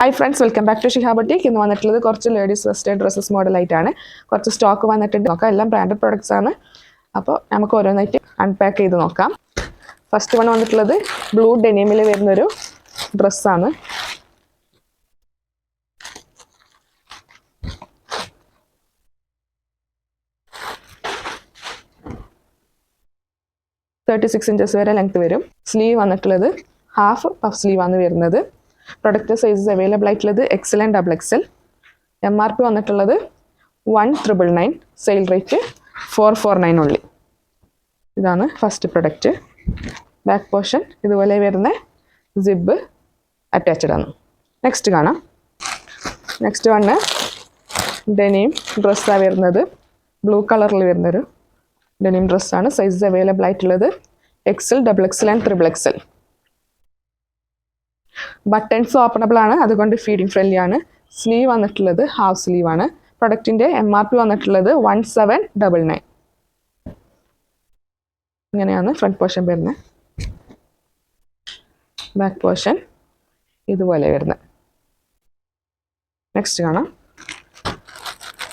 Hi friends, welcome back to Shiha boutique. ഇന്ന് വന്നിട്ടുള്ളത് കുറച്ച് ലേഡീസ് വെസ്റ്റേൺ ഡ്രസ്സസ് മോഡലായിട്ടാണ്. കുറച്ച് സ്റ്റോക്ക് വന്നിട്ടുണ്ട്. നോക്കാം, എല്ലാം ബ്രാൻഡഡ് പ്രോഡക്ട്സ് ആണ്. അപ്പോൾ നമുക്ക് ഓരോന്നായിട്ട് അൺപാക്ക് ചെയ്ത് നോക്കാം. ഫസ്റ്റ് വൺ വന്നിട്ടുള്ളത് ബ്ലൂ ഡെനിമിൽ വരുന്നൊരു ഡ്രസ്സാണ്. $36 വരെ ലെങ്ത് വരും. സ്ലീവ് വന്നിട്ടുള്ളത് ഹാഫ് പഫ് സ്ലീവ് ആണ് വരുന്നത്. പ്രൊഡക്റ്റ് സൈസസ് അവൈലബിൾ ആയിട്ടുള്ളത് XL ആൻഡ് XXL. MRP വന്നിട്ടുള്ളത് 1,999. സെയിൽ റേറ്റ് 449 ഉള്ളി. ഇതാണ് ഫസ്റ്റ് പ്രൊഡക്റ്റ്. ബാക്ക് പോർഷൻ ഇതുപോലെ വരുന്ന സിബ് അറ്റാച്ച്ഡ് ആണ്. നെക്സ്റ്റ് കാണാം. നെക്സ്റ്റ് വണ് ഡെനിം ഡ്രസ്സാണ് വരുന്നത്. ബ്ലൂ കളറിൽ വരുന്നൊരു ഡെനിം ഡ്രസ്സാണ്. സൈസസ് അവൈലബിൾ ആയിട്ടുള്ളത് XL, XXL and XXL. Buttons openable ആണ്, അതുകൊണ്ട് ഫീഡിങ് ഫ്രണ്ട്ലി ആണ്. സ്ലീവ് വന്നിട്ടുള്ളത് ഹാഫ് സ്ലീവ് ആണ്. പ്രൊഡക്റ്റിൻ്റെ MRP വന്നിട്ടുള്ളത് 1,799. ഇങ്ങനെയാണ് ഫ്രണ്ട് പോർഷൻ വരുന്നത്. ബാക്ക് പോർഷൻ ഇതുപോലെ വരുന്നത്. നെക്സ്റ്റ് കാണാം.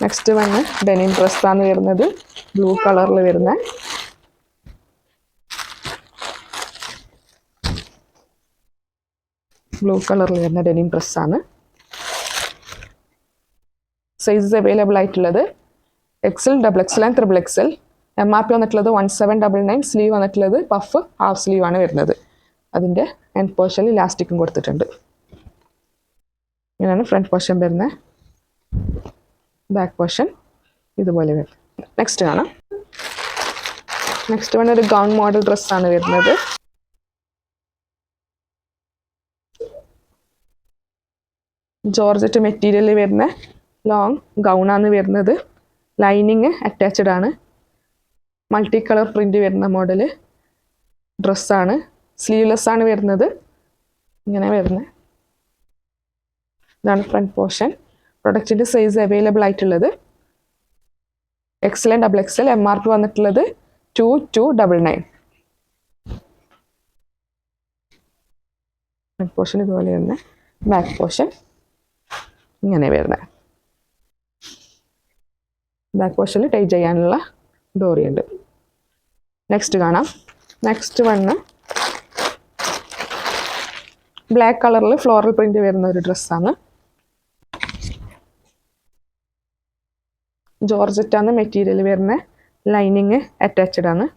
നെക്സ്റ്റ് വന്ന് ഡെനിം ഡ്രസ്സാണ് വരുന്നത്. ബ്ലൂ കളറിൽ വരുന്ന ഡെനിം ഡ്രസ്സാണ്. സൈസസ് അവൈലബിൾ ആയിട്ടുള്ളത് XL, XXL and XXL. MRP വന്നിട്ടുള്ളത് 1,799. സ്ലീവ് വന്നിട്ടുള്ളത് പഫ് ഹാഫ് സ്ലീവ് ആണ് വരുന്നത്. അതിൻ്റെ എൻഡ് പോർഷനിൽ ഇലാസ്റ്റിക്കും കൊടുത്തിട്ടുണ്ട്. ഇങ്ങനെയാണ് ഫ്രണ്ട് പോർഷൻ വരുന്നത്. ബാക്ക് പോർഷൻ ഇതുപോലെ വരും. നെക്സ്റ്റ് കാണാം. നെക്സ്റ്റ് വൺ ഒരു ഗൗൺ മോഡൽ ഡ്രസ്സാണ് വരുന്നത്. ജോർജറ്റ് മെറ്റീരിയൽ വരുന്ന ലോങ് ഗൗണാണ് വരുന്നത്. ലൈനിങ് അറ്റാച്ച്ഡ് ആണ്. മൾട്ടി കളർ പ്രിൻ്റ് വരുന്ന മോഡൽ ഡ്രസ്സാണ്. സ്ലീവ്ലെസ് ആണ് വരുന്നത്. ഇങ്ങനെ വരുന്നത്. ഇതാണ് ഫ്രണ്ട് പോർഷൻ. പ്രൊഡക്റ്റിൻ്റെ സൈസ് അവൈലബിൾ ആയിട്ടുള്ളത് XL ആൻഡ് XXL. MRP വന്നിട്ടുള്ളത് 2,299. ഫ്രണ്ട് പോർഷൻ ഇതുപോലെ വരുന്നത്. ബാക്ക് പോർഷൻ ഇങ്ങനെ വരുന്നത്. ബാക്ക് പോർഷനിൽ ടൈ ചെയ്യാനുള്ള ഡോറിയുണ്ട്. നെക്സ്റ്റ് കാണാം. നെക്സ്റ്റ് വണ്ണ് ബ്ലാക്ക് കളറിൽ ഫ്ലോറൽ പ്രിന്റ് വരുന്ന ഒരു ഡ്രസ്സാണ്. ജോർജറ്റാണ് മെറ്റീരിയൽ വരുന്ന. ലൈനിങ് അറ്റാച്ച്ഡ് ആണ്.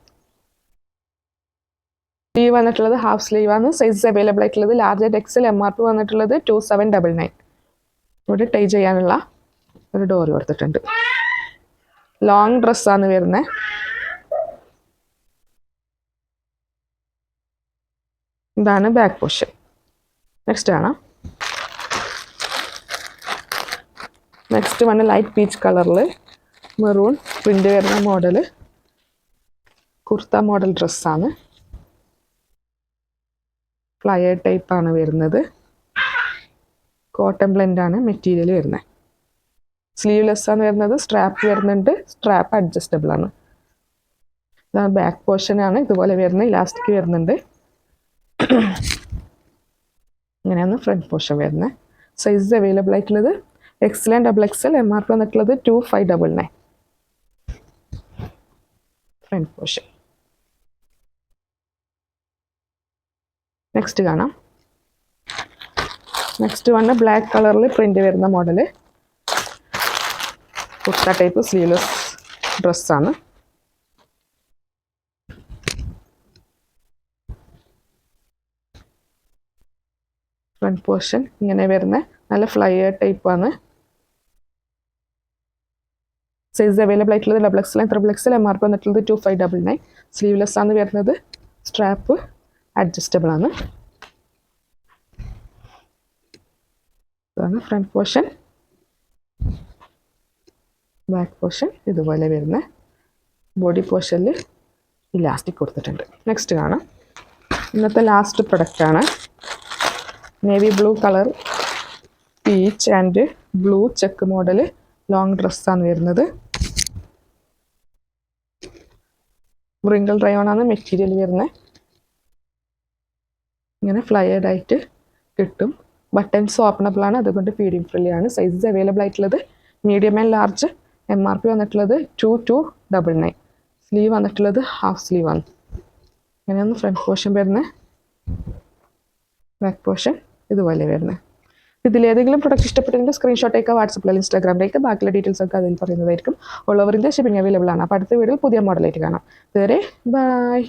സ്ലീവ് വന്നിട്ടുള്ളത് ഹാഫ് സ്ലീവ് ആണ്. സൈസസ് അവൈലബിൾ ആയിട്ടുള്ളത് ലാർജ് ആൻഡ് XL. MRP വന്നിട്ടുള്ളത് 2,799. ഇവിടെ ടൈ ചെയ്യാനുള്ള ഒരു ഡോർ കൊടുത്തിട്ടുണ്ട്. ലോങ് ഡ്രസ്സാണ് വരുന്നത്. ഇതാണ് ബാക്ക് പോർഷൻ. നെക്സ്റ്റ് കാണാം. നെക്സ്റ്റ് വണ് ലൈറ്റ് പീച്ച് കളറിൽ മെറൂൺ പ്രിൻ്റ് വരുന്ന മോഡൽ കുർത്ത മോഡൽ ഡ്രസ്സാണ്. ഫ്ലയർ ടൈപ്പാണ് വരുന്നത്. കോട്ടൺ ബ്ലെൻഡാണ് മെറ്റീരിയൽ വരുന്നത്. സ്ലീവ്ലെസ് ആണ് വരുന്നത്. സ്ട്രാപ്പ് വരുന്നുണ്ട്. സ്ട്രാപ്പ് അഡ്ജസ്റ്റബിൾ ആണ്. ഇതാണ് ബാക്ക് പോർഷനാണ് ഇതുപോലെ വരുന്നത്. ഇലാസ്റ്റിക് വരുന്നുണ്ട്. ഇങ്ങനെയാണ് ഫ്രണ്ട് പോർഷൻ വരുന്നത്. സൈസസ് അവൈലബിൾ ആയിട്ടുള്ളത് XL ആൻഡ് XXL. MRP വന്നിട്ടുള്ളത് 2,599. Front portion. നെക്സ്റ്റ് കാണാം. നെക്സ്റ്റ് വണ് ബ്ലാക്ക് കളറിൽ പ്രിന്റ് വരുന്ന മോഡൽ കുർത്ത ടൈപ്പ് സ്ലീവ്ലെസ് ഡ്രസ്സാണ്. ഫ്രണ്ട് പോർഷൻ ഇങ്ങനെ വരുന്ന നല്ല ഫ്ലയർ ടൈപ്പാണ്. സൈസ് അവൈലബിൾ ആയിട്ടുള്ളത് XL ആൻഡ് XXL. MRP വന്നിട്ടുള്ളത് 2,599. സ്ലീവ്ലെസ് ആണ് വരുന്നത്. സ്ട്രാപ്പ് അഡ്ജസ്റ്റബിൾ ആണ്. ഇതാണ് ഫ്രണ്ട് പോർഷൻ. ബാക്ക് പോർഷൻ ഇതുപോലെ വരുന്ന. ബോഡി പോർഷനിൽ ഇലാസ്റ്റിക് കൊടുത്തിട്ടുണ്ട്. നെക്സ്റ്റ് കാണാം. ഇന്നത്തെ ലാസ്റ്റ് പ്രൊഡക്റ്റാണ്. Navy blue colour peach and blue check model long ഡ്രസ്സാണ് വരുന്നത്. റിങ്കിൾ റയോൺ ആണ് മെറ്റീരിയൽ വരുന്നത്. ഇങ്ങനെ ഫ്ലയേർഡ് ആയിട്ട് കിട്ടും. ബട്ടൺസ് ഓപ്പണബിൾ ആണ്, അതുകൊണ്ട് ഫീഡിങ് ഫ്രണ്ട്ലി ആണ്. സൈസസ് അവൈലബിൾ ആയിട്ടുള്ളത് മീഡിയം ആൻഡ് ലാർജ്. MRP വന്നിട്ടുള്ളത് 2299. സ്ലീവ് വന്നിട്ടുള്ളത് ഹാഫ് സ്ലീവ് ആണ്. അങ്ങനെയാണ് ഫ്രണ്ട് പോർഷൻ വരുന്നത്. ബാക്ക് പോർഷൻ ഇതുപോലെ വരുന്നത്. ഇതിലേതെങ്കിലും പ്രൊഡക്റ്റ് ഇഷ്ടപ്പെട്ടെങ്കിൽ സ്ക്രീൻഷോട്ട് അയക്കുക വാട്സപ്പിൽ ഇൻസ്റ്റാഗ്രാമിലേക്ക്. ബാക്കിയുള്ള ഡീറ്റെയിൽസ് ഒക്കെ അതിൽ പറയുന്നതായിരിക്കും. All over India shipping available ആണ്. അപ്പോൾ അടുത്ത വീഡിയോയിൽ പുതിയ മോഡലായിട്ട് കാണാം. ഇതുവരെ ബൈ.